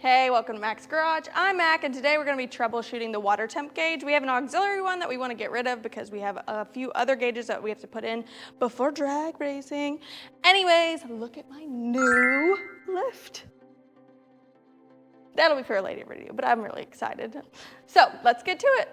Hey, welcome to Mac's Garage. I'm Mac, and today we're going to be troubleshooting the water temp gauge. We have an auxiliary one that we want to get rid of because we have a few other gauges that we have to put in before drag racing. Anyways, look at my new lift. That'll be for a later video, but I'm really excited. So let's get to it.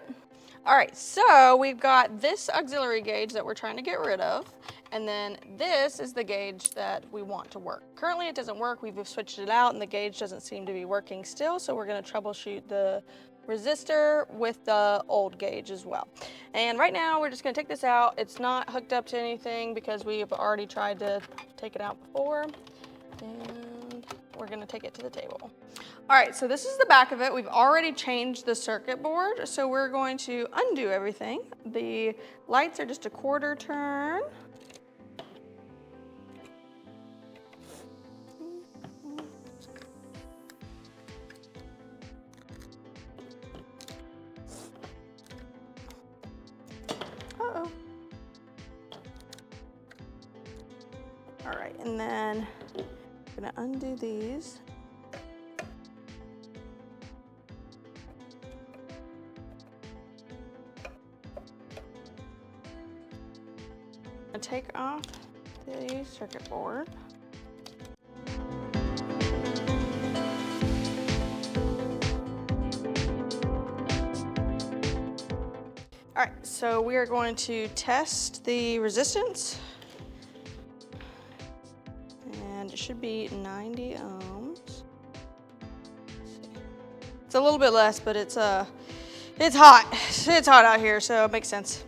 All right, so we've got this auxiliary gauge that we're trying to get rid of, and then this is the gauge that we want to work. Currently it doesn't work, we've switched it out and the gauge doesn't seem to be working still, so we're gonna troubleshoot the resistor with the old gauge as well. And right now we're just gonna take this out. It's not hooked up to anything because we've already tried to take it out before. And we're gonna take it to the table. All right, so this is the back of it. We've already changed the circuit board, so we're going to undo everything. The lights are just a quarter turn. Uh-oh. All right, and then I'm gonna undo these. Take off the circuit board. All right, so we are going to test the resistance, and it should be 90 ohms. It's a little bit less, but it's hot. It's hot out here, so it makes sense.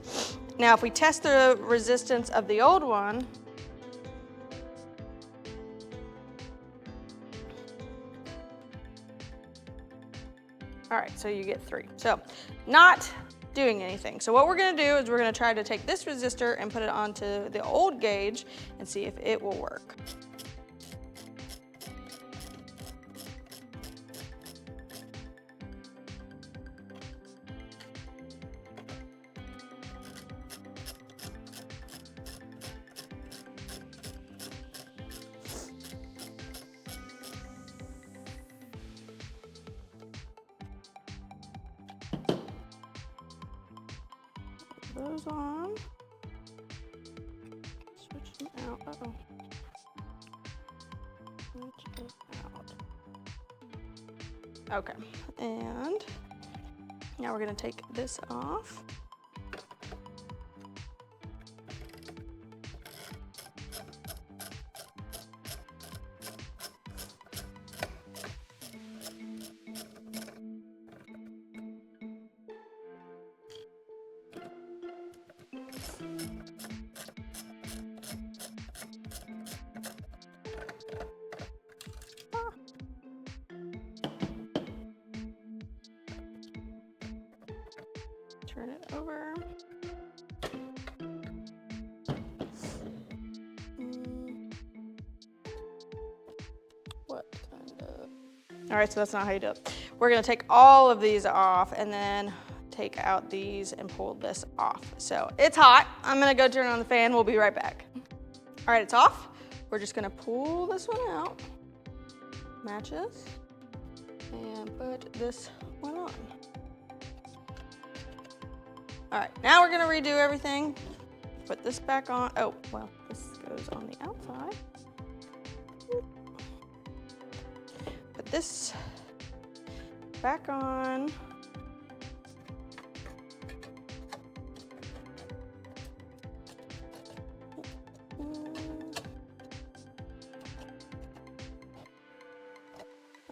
Now, if we test the resistance of the old one, all right, so you get 3. So not doing anything. So what we're gonna do is we're gonna try to take this resistor and put it onto the old gauge and see if it will work. Those on. Switch them out. Uh-oh. Switch it out. Okay, and now we're gonna take this off. Turn it over. What kind of? All right, so that's not how you do it. We're gonna take all of these off and then take out these and pull this off. So it's hot. I'm gonna go turn on the fan. We'll be right back. All right, it's off. We're just gonna pull this one out, matches, and put this one on. All right, now we're gonna redo everything. Put this back on. Oh, well, this goes on the outside. Put this back on.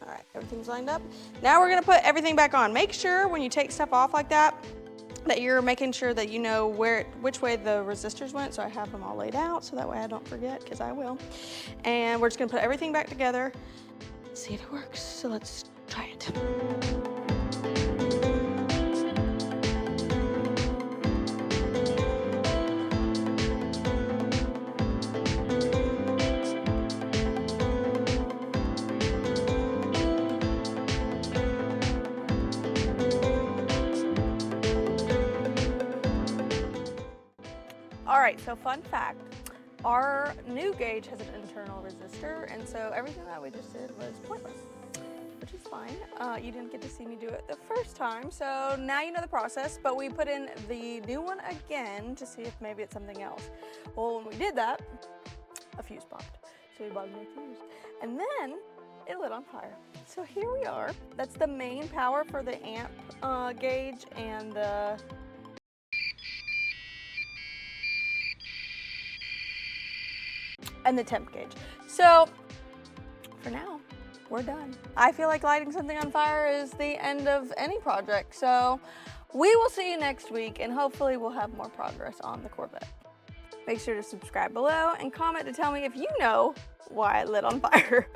All right, everything's lined up. Now we're gonna put everything back on. Make sure when you take stuff off like that, that you're making sure that you know which way the resistors went. So I have them all laid out so that way I don't forget, because I will. And we're just gonna put everything back together, see if it works. So let's try it. All right, so fun fact, our new gauge has an internal resistor, and so everything that we just did was pointless. which is fine. You didn't get to see me do it the first time, so now you know the process, but we put in the new one again to see if maybe it's something else. Well, when we did that, a fuse popped. So we bought a new fuse. And then it lit on fire. So here we are. That's the main power for the amp gauge and the temp gauge. So for now, we're done. I feel like lighting something on fire is the end of any project. So we will see you next week, and hopefully we'll have more progress on the Corvette. Make sure to subscribe below and comment to tell me if you know why it lit on fire.